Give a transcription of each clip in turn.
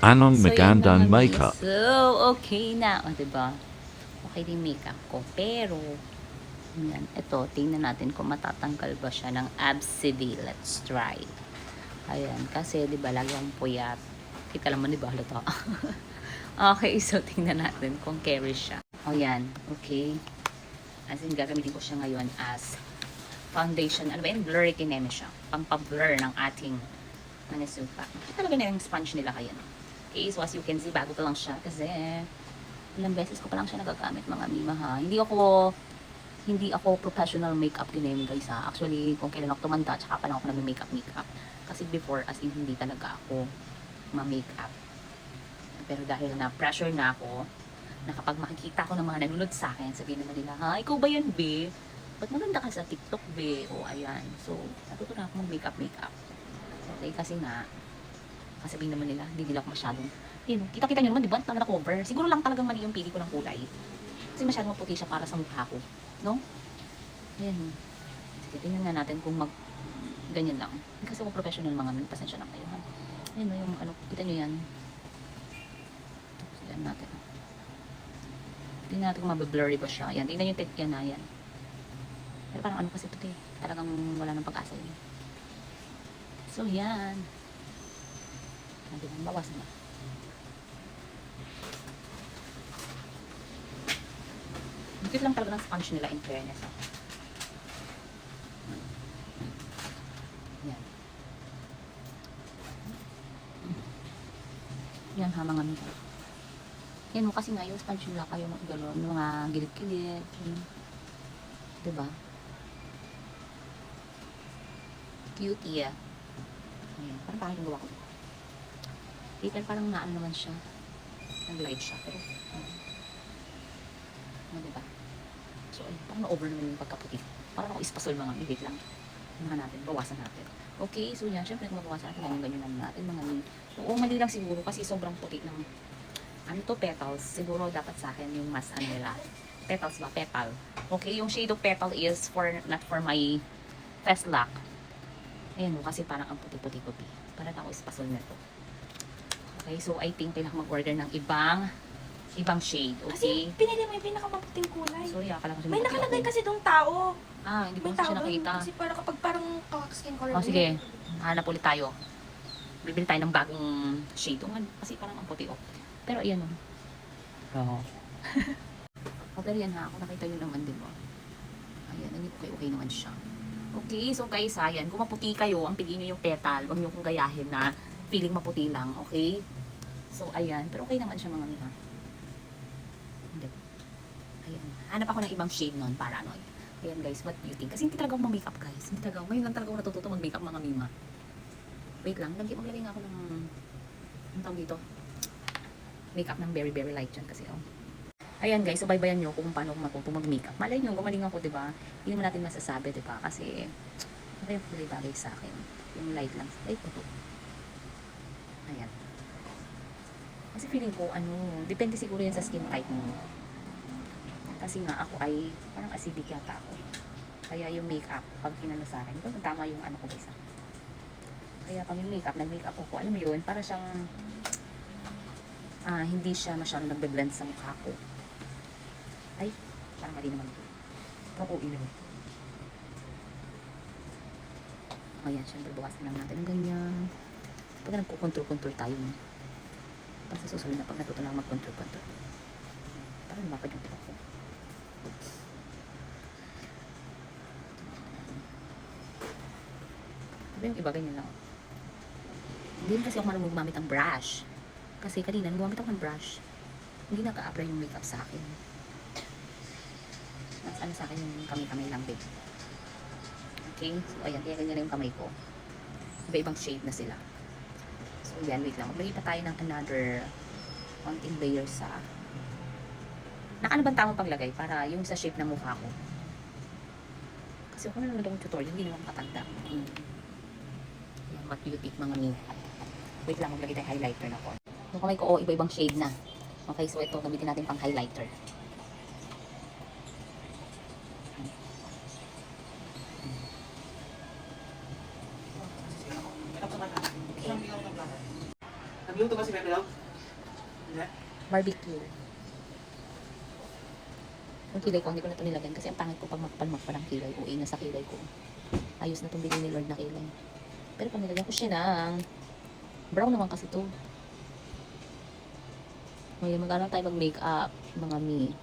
Anong So, yan magandang mga mi. makeup? So, okay na. O, diba? Okay din makeup ko. Pero, yan. Ito, tingnan natin kung matatanggal ba siya ng absidy. Let's try. Ayan. Kasi, diba, lagi ang puyat. Kita naman, diba, halata. Okay, so, tingnan natin kung carry siya. O, yan. Okay. As in, gagamitin ko siya ngayon as foundation. Ano ba yun? Blurry kineme siya. Pang-blur ng ating nanisuka. Talaga na yung sponge nila kaya. Okay, so as you can see, bago pa lang siya. Kasi, ilang beses ko pa lang siya nagagamit, mga mima ha. Hindi ako professional makeup kineme guys ha. Actually, kung kailan ako tumanda, tsaka pa lang ako nag-makeup. Kasi before, as in, hindi talaga ako ma-makeup. Pero dahil na pressure na ako, na kapag makikita ko ng mga nanonood sa akin, sabihin naman nila, ha, ikaw ba yan, be? Ba't maganda ka sa TikTok, be? O, ayan. So, natuto na ako mag-makeup. Okay, kasi nga, sabihin naman nila, hindi nila ako masyadong, yun, kita-kita nyo naman, di ba? Talaga cover. Siguro lang talagang mali yung pili ko ng kulay. Kasi masyadong maputi siya para sa mukha ko. No? Ayan. Sige, tingnan nga natin kung ganyan lang. Kasi ako professional mga min, pasensya na kayo, ha? Ayan, yung ano, kita nyo yan. Tapos, yan natin. Tingnan natin kung mabablurry ba siya. Yan, tingnan yung yan na, yan. Pero parang ano kasi ito, talagang wala ng pag-asa yun. So, yan. Natin, bawas na. Dikit lang talaga ng sponge nila in fairness. Yan. Yan ha, mga mito. Yan mo kasi nga yung sponge nila kayo gano'n, mga gilid-gilid. Diba? Cute, yeah. Ayan, parang pangit yung gawa ko. Dito parang naano naman siya. Nag-light siya. Pero, diba? So, ayun, parang na-over naman yung pagkaputi. Parang ako ispasol mga wait lang. Mga natin, bawasan natin. Okay, so yan, syempre kung mabawasan natin, ganyan lang natin mga ni. So, mali lang siguro kasi sobrang puti ng ano to, petals. Siguro dapat sa akin yung mas ano nila. Petals ba? Petal. Okay, yung shade of petal is not for my face lock. Ayan, kasi parang ang puti-puti-puti. Para ako ispasol na to. Okay, so I think kailangan mag-order ng ibang shade, okay? Kasi pinili mo yung pinakamaputing kulay. Sorry, akala ko siya May maputi nakalagay ako. kasi dong tao. Hindi ko May kasi tao siya doon. nakita. Kasi para kapag parang skin color. Sige, hanap ulit tayo. Bibili tayo ng bagong shade. Kasi parang ang puti, oh. Pero ayan, oh. Oo. Pero yan ha, ako nakita yun naman, di ba? Ayan, okay naman siya. Okay, so guys, ayan, kung maputi kayo, ang piliin nyo yung petal. Huwag nyo kong gayahin na feeling maputi lang, okay? So, ayan, pero okay naman siya mga nila. Hindi. Ayan, hanap ako ng ibang shade nun para ano. Ayan guys, what do you think? Kasi hindi talaga ako mag-makeup guys. Hindi talaga, ngayon lang talaga ako natututo mag-makeup mga mima. Wait lang, maglagay nga ako ng, ang tawag dito? Makeup ng very very light dyan kasi oh. Ayan guys, so baybayan nyo kung paano matuto mag-makeup. Malay nyo, gumaling ako, diba? Hindi naman natin masasabi, diba? Kasi, ano yung bagay sa akin? Yung light lang. Light po to. Ayan. Kasi feeling ko, depende siguro yan sa skin type mo. Kasi nga, ako ay, parang acidic yata ako. Kaya yung makeup, pag kinano sa akin, ito, tama yung ano ko guys. Kaya pag yung makeup, nag-makeup ako, alam mo yun, para siyang, hindi siya masyadong nagbe-blend sa mukha ko. Ay, parang mali naman ito. Oo, naman. Ayan, syempre bawasan lang natin ganyan. Pag nagkukontrol-control tayo, tapos sa susunod na pag natuto lang mag-control-control. Parang lumapad yung ito ko. Diba yung iba ganyan lang? Hindi kasi ako marunong gumamit ng brush. Kasi kanina, gumamit ako ng brush. Hindi naka-apply yung makeup sa akin. Mas ano sa akin yung kamay-kamay lang, babe. Okay? So, ayan. Kaya ganyan na yung kamay ko. Iba-ibang shade na sila. So, ayan. Wait lang. Maglagay pa tayo ng another konting layer sa ano bang tamang paglagay para yung sa shape ng mukha ko. Kasi kung nanonood akong tutorial, hindi naman katanda. Ayan. What do you think, mga mi? Wait lang. Maglagay tayo highlighter na ko. Yung kamay ko, iba-ibang shade na. Okay, so ito, gamitin natin pang highlighter. Nagluto ba si Pepe Lam? Hindi. Barbecue. Yung kilay ko, hindi ko na ito nilagyan kasi ang pangit ko pag magpalmak pa ng kilay. Uwi na sa kilay ko. Ayos na itong bili ni Lord na kilay. Pero pag nilagyan ko siya ng brown naman kasi ito. Ngayon, mag-ano tayo mag-makeup, mga mi.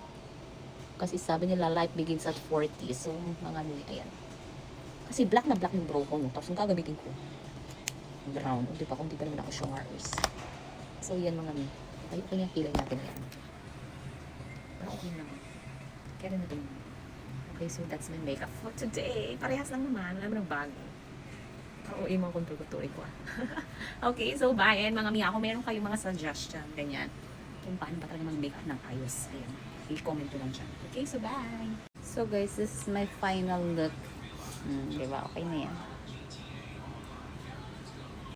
Kasi sabi nila, life begins at 40. So, mga mi, ayan. Kasi black na black yung bro ko, no? Tapos yung gagamitin ko, brown. O, di pa, kung di pa naman ako showers. So, yan mga mi. Tayo ko yung kilay natin yan. Pero okay naman. Kaya na ito. Okay, so that's my makeup for today. Parehas lang naman. Alam mo ng bago. Oo, yung mga contour-contour ko. Okay, so bye. And mga miya, kung meron kayong mga suggestion, ganyan, kung paano ba talaga mag-makeup ng ayos, ayan, i-comment ko lang dyan. Okay, so bye! So guys, this is my final look. Diba? Okay na yan.